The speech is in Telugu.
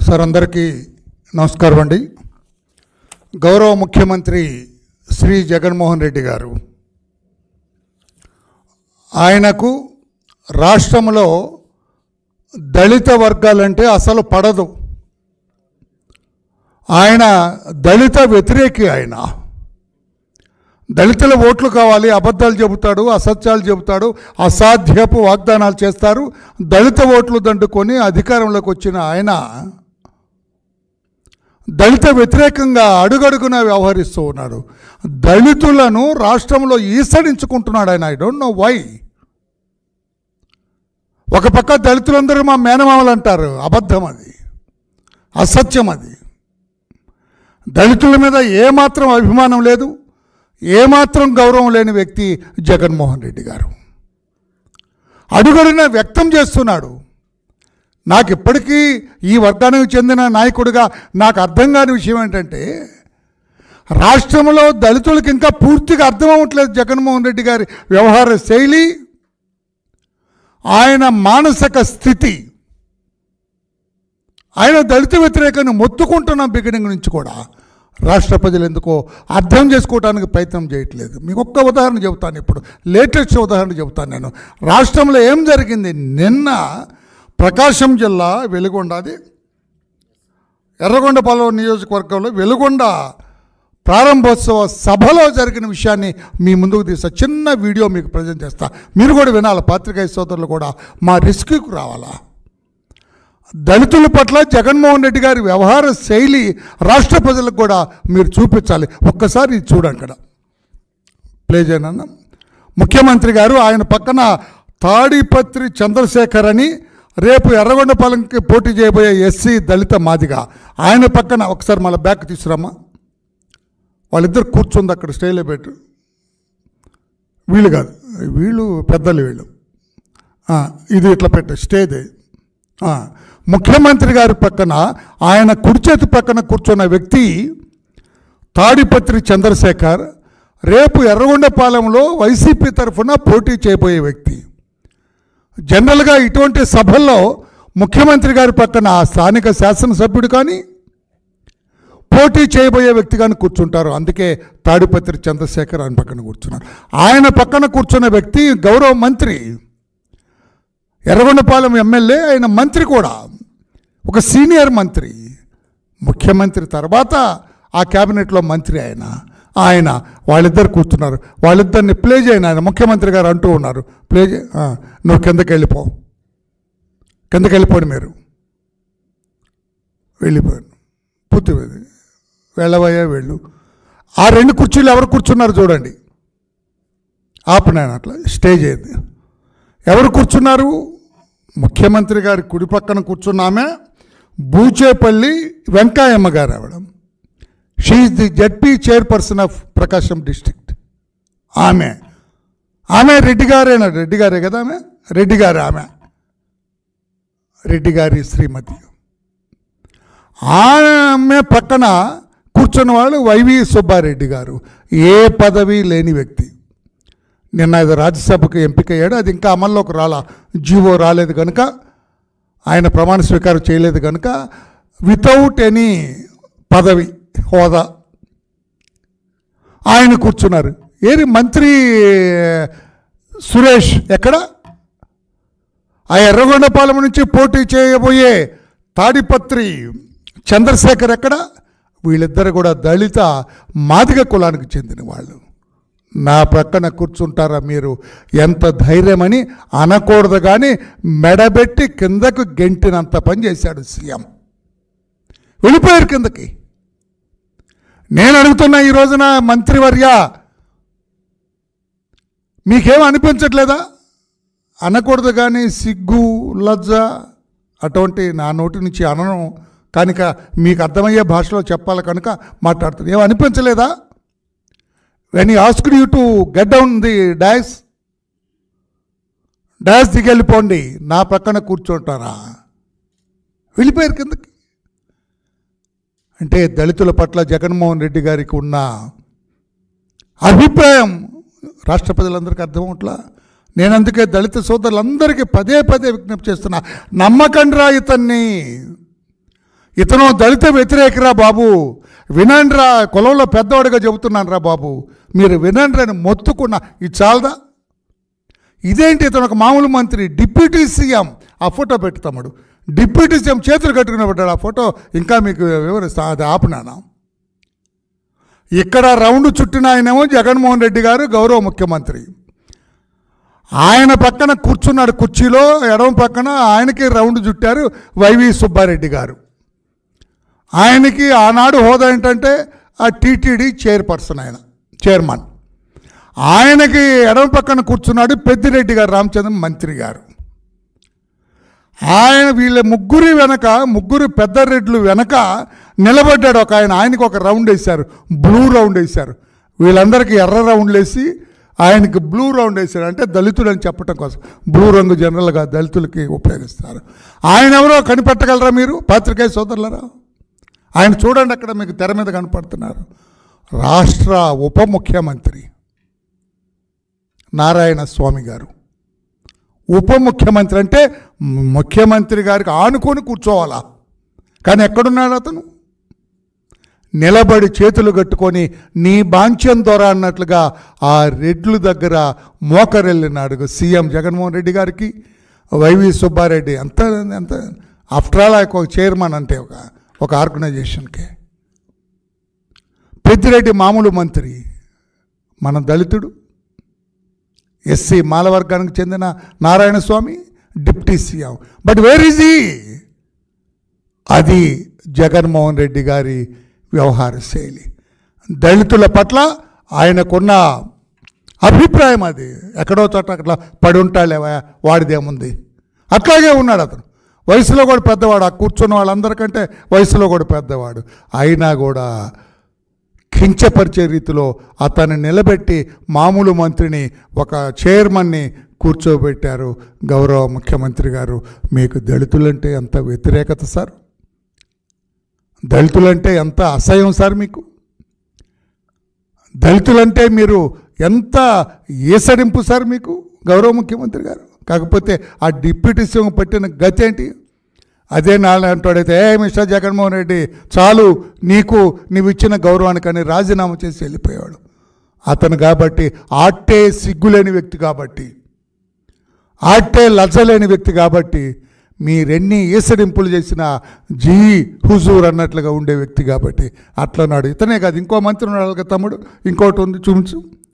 సార్ అందరికీ నమస్కారం అండి. గౌరవ ముఖ్యమంత్రి శ్రీ జగన్మోహన్ రెడ్డి గారు ఆయనకు రాష్ట్రంలో దళిత వర్గాలంటే అసలు పడదు. ఆయన దళిత వ్యతిరేకి. ఆయన దళితుల ఓట్లు కావాలి, అబద్ధాలు చెబుతాడు, అసత్యాలు చెబుతాడు, అసాధ్యపు వాగ్దానాలు చేస్తారు. దళిత ఓట్లు దండుకొని అధికారంలోకి వచ్చిన ఆయన దళిత వ్యతిరేకంగా అడుగడుగున వ్యవహరిస్తూ ఉన్నాడు. దళితులను రాష్ట్రంలో ఈసడించుకుంటున్నాడు ఆయన. I don't know why. ఒక పక్క దళితులందరూ మా మేనమామలు అంటారు. అబద్ధం అది, అసత్యం అది. దళితుల మీద ఏమాత్రం అభిమానం లేదు, ఏమాత్రం గౌరవం లేని వ్యక్తి జగన్మోహన్ రెడ్డి గారు. అడుగడుగున వ్యక్తం చేస్తున్నాడు. నాకు ఇప్పటికీ ఈ వర్గానికి చెందిన నాయకుడిగా నాకు అర్థం కాని విషయం ఏంటంటే, రాష్ట్రంలో దళితులకు ఇంకా పూర్తిగా అర్థం అవ్వట్లేదు జగన్మోహన్ రెడ్డి గారి వ్యవహార శైలి, ఆయన మానసిక స్థితి. ఆయన దళిత వ్యతిరేకాన్ని మొత్తుకుంటున్న బిగినింగ్ నుంచి కూడా రాష్ట్ర ప్రజలు ఎందుకో అర్థం చేసుకోవడానికి ప్రయత్నం చేయట్లేదు. మీకు ఒక్క ఉదాహరణ చెబుతాను, ఇప్పుడు లేటెస్ట్ ఉదాహరణ చెబుతాను నేను. రాష్ట్రంలో ఏం జరిగింది? నిన్న ప్రకాశం జిల్లా వెలుగొండది ఎర్రగొండపాలెం నియోజకవర్గంలో వెలుగొండ ప్రారంభోత్సవ సభలో జరిగిన విషయాన్ని మీ ముందుకు తీస్తా. చిన్న వీడియో మీకు ప్రజెంట్ చేస్తా, మీరు కూడా వినాలి. పాత్రికేయ సోదరులు కూడా మా రెస్క్యూకి రావాలా. దళితుల పట్ల జగన్మోహన్ రెడ్డి గారి వ్యవహార శైలి రాష్ట్ర ప్రజలకు కూడా మీరు చూపించాలి. ఒక్కసారి ఇది చూడండి. ఇక్కడ ప్లే చేయనన్న. ముఖ్యమంత్రి గారు ఆయన పక్కన తాడిపత్రి చంద్రశేఖర్ అని రేపు ఎర్రగొండపాలెంకి పోటీ చేయబోయే ఎస్సీ దళిత మాదిగా, ఆయన పక్కన ఒకసారి మళ్ళీ బ్యాక్ తీసుకురామ్మా. వాళ్ళిద్దరు కూర్చుంది అక్కడ స్టైల్లో పెట్టు. వీళ్ళు కాదు, వీళ్ళు పెద్దలు, వీళ్ళు ఇది ఇట్లా పెట్టు స్టేజ్. ముఖ్యమంత్రి గారి పక్కన ఆయన కుడి చేతి పక్కన కూర్చున్న వ్యక్తి తాడిపత్రి చంద్రశేఖర్, రేపు ఎర్రగొండపాలెంలో వైసీపీ తరఫున పోటీ చేయబోయే వ్యక్తి. జనరల్గా ఇటువంటి సభల్లో ముఖ్యమంత్రి గారి పక్కన స్థానిక శాసనసభ్యుడు కానీ పోటీ చేయబోయే వ్యక్తి కానీ కూర్చుంటారు. అందుకే తాడిపత్రి చంద్రశేఖర్ ఆయన పక్కన కూర్చున్నారు. ఆయన పక్కన కూర్చున్న వ్యక్తి గౌరవ మంత్రి, ఎర్రగొండపాలెం ఎమ్మెల్యే, ఆయన మంత్రి కూడా, ఒక సీనియర్ మంత్రి. ముఖ్యమంత్రి తర్వాత ఆ క్యాబినెట్లో మంత్రి ఆయన వాళ్ళిద్దరు కూర్చున్నారు. వాళ్ళిద్దరిని ప్లే చేయను. ఆయన ముఖ్యమంత్రి గారు అంటూ ఉన్నారు, ప్లే చే, నువ్వు కిందకి వెళ్ళిపోండి, మీరు వెళ్ళిపోయాను, పూర్తి వెళ్ళబోయే వెళ్ళు. ఆ రెండు కుర్చీలు ఎవరు కూర్చున్నారు చూడండి. ఆపనాను అట్లా స్టేజ్ అయింది. ఎవరు కూర్చున్నారు? ముఖ్యమంత్రి గారి కుడి పక్కన కూర్చున్నామే బూచేపల్లి వెంకాయమ్మ గారు. ఆవిడ she is the ZP chairperson of Prakasam district. ఆమె రెడ్డి గారే కదా, రెడ్డి గారి శ్రీమతి. ఆమె పక్కన కూర్చున్న వాళ్ళు వైవి సుబ్బారెడ్డి గారు, ఏ పదవి లేని వ్యక్తి. నిన్న ఇది రాజ్యసభకు ఎంపికయ్యాడు, అది ఇంకా అమల్లోకి జీవో రాలేదు కనుక, ఆయన ప్రమాణ స్వీకారం చేయలేదు కనుక వితౌట్ ఎనీ పదవి హోదా ఆయన కూర్చున్నారు. ఏది మంత్రి సురేష్ ఎక్కడ? ఆ ఎర్రగొండపాలెం నుంచి పోటీ చేయబోయే తాడిపత్రి చంద్రశేఖర్ ఎక్కడ? వీళ్ళిద్దరు కూడా దళిత మాదిగ కులానికి చెందిన వాళ్ళు. నా ప్రక్కన కూర్చుంటారా మీరు? ఎంత ధైర్యమని అనకూడదు కానీ మెడబెట్టి కిందకు గెంటినంత పని చేశాడు సీఎం. వెళ్ళిపోయారు కిందకి. నేను అడుగుతున్నా ఈ రోజున, మంత్రివర్య మీకేం అనిపించట్లేదా? అనకూడదు కానీ సిగ్గు, లజ్జ అటువంటి నా నోటి నుంచి అనడం కనుక మీకు అర్థమయ్యే భాషలో చెప్పాలి కనుక మాట్లాడుతుంది. ఏం అనిపించలేదా? when he asked you to get down the dash దిగెళ్ళిపోండి, నా పక్కన కూర్చుంటారా? వెళ్ళిపోయారు కిందకి. అంటే దళితుల పట్ల జగన్మోహన్ రెడ్డి గారికి ఉన్న అభిప్రాయం రాష్ట్ర ప్రజలందరికీ అర్థమవుట్లా. నేను అందుకే దళిత సోదరులందరికీ పదే పదే విజ్ఞప్తి చేస్తున్నా, నమ్మకండి రా ఇతన్ని. ఇతను దళిత వ్యతిరేకరా బాబు, వినండిరా, కులంలో పెద్దవాడిగా చెబుతున్నాను రా బాబు, మీరు వినండి అని మొత్తుకున్న ఇది చాలదా? ఇదేంటి, ఇతను ఒక మామూలు మంత్రి, డిప్యూటీ సీఎం. ఆ ఫోటో పెట్టి తమ్ముడు, డిప్యూటీ సీఎం చేతులు కట్టుకుని పెట్టాడు. ఆ ఫోటో ఇంకా మీకు వివరిస్తా, అది ఆపునానా. ఇక్కడ రౌండ్ చుట్టిన ఆయనేమో జగన్మోహన్ రెడ్డి గారు, గౌరవ ముఖ్యమంత్రి. ఆయన పక్కన కూర్చున్నాడు కుర్చీలో, ఎడమ పక్కన ఆయనకి రౌండ్ చుట్టారు వైవి సుబ్బారెడ్డి గారు. ఆయనకి ఆనాడు హోదా ఏంటంటే ఆ టీటీడీ చైర్పర్సన్, ఆయన చైర్మన్. ఆయనకి ఎడమ పక్కన కూర్చున్నాడు పెద్దిరెడ్డి గారు, రామచంద్రన్ మంత్రి గారు. ఆయన వీళ్ళ ముగ్గురు వెనక, ముగ్గురు పెద్ద రెడ్లు వెనక నిలబడ్డాడు ఒక ఆయన. ఆయనకి ఒక రౌండ్ వేశారు, బ్లూ రౌండ్ వేశారు. వీళ్ళందరికీ ఎర్ర రౌండ్లు వేసి ఆయనకి బ్లూ రౌండ్ వేశారు. అంటే దళితుడు అని చెప్పడం కోసం బ్లూ రంగు జనరల్గా దళితులకి ఉపయోగిస్తారు. ఆయన ఎవరో కనిపెట్టగలరా మీరు పాత్రికేయ సోదరులరా? ఆయన చూడండి, అక్కడ మీకు తెర మీద కనపడుతున్నారు. రాష్ట్ర ఉప ముఖ్యమంత్రి నారాయణ స్వామి గారు. ఉప ముఖ్యమంత్రి అంటే ముఖ్యమంత్రి గారికి ఆనుకొని కూర్చోవాలా, కానీ ఎక్కడున్నాడు అతను? నిలబడి చేతులు కట్టుకొని నీ బాంఛం ద్వారా అన్నట్లుగా ఆ రెడ్లు దగ్గర మోకరెళ్ళినాడు సీఎం జగన్మోహన్ రెడ్డి గారికి, వైవి సుబ్బారెడ్డి. అంత అంత ఆఫ్టర్ ఆల్ ఒక చైర్మన్ అంటే ఒక ఆర్గనైజేషన్కి. పెద్దిరెడ్డి మామూలు మంత్రి, మన దళితుడు, ఎస్సీ మాలవర్గానికి చెందిన Narayana Swamy deputy CM. But where is he? అది జగన్మోహన్ రెడ్డి గారి వ్యవహార శైలి. దళితుల పట్ల ఆయనకున్న అభిప్రాయం అది. ఎక్కడో చోట అట్లా పడి ఉంటాడులేవా, వాడిదేముంది, అట్లాగే ఉన్నాడు అతను. వయసులో కూడా పెద్దవాడు, ఆ కూర్చున్న వాళ్ళందరికంటే వయసులో కూడా పెద్దవాడు. అయినా కూడా కించపరిచే రీతిలో అతన్ని నిలబెట్టి మామూలు మంత్రిని, ఒక చైర్మన్ని కూర్చోబెట్టారు గౌరవ ముఖ్యమంత్రి గారు. మీకు దళితులంటే ఎంత వ్యతిరేకత సార్, దళితులంటే ఎంత అసహ్యం సార్ మీకు, దళితులంటే మీరు ఎంత ఏసడింపు సార్ మీకు గౌరవ ముఖ్యమంత్రి గారు. కాకపోతే ఆ డిప్యూటీ సీఎం పట్టిన గతి ఏంటి? అదే నాలంటాడైతే, మిస్టర్ జగన్మోహన్ రెడ్డి చాలు, నీవు ఇచ్చిన గౌరవానికని రాజీనామా చేసి వెళ్ళిపోయాడు అతను. కాబట్టి ఆట్టే సిగ్గులేని వ్యక్తి, కాబట్టి ఆట్టే లజ్జలేని వ్యక్తి, కాబట్టి మీరెన్ని ఈసడింపులు చేసిన జీ హుజూర్ అన్నట్లుగా ఉండే వ్యక్తి, కాబట్టి అట్లన్నాడు. ఇతనే కాదు, ఇంకో మంత్రి ఉన్నాడు తమ్ముడు, ఇంకోటి ఉంది చూపించు.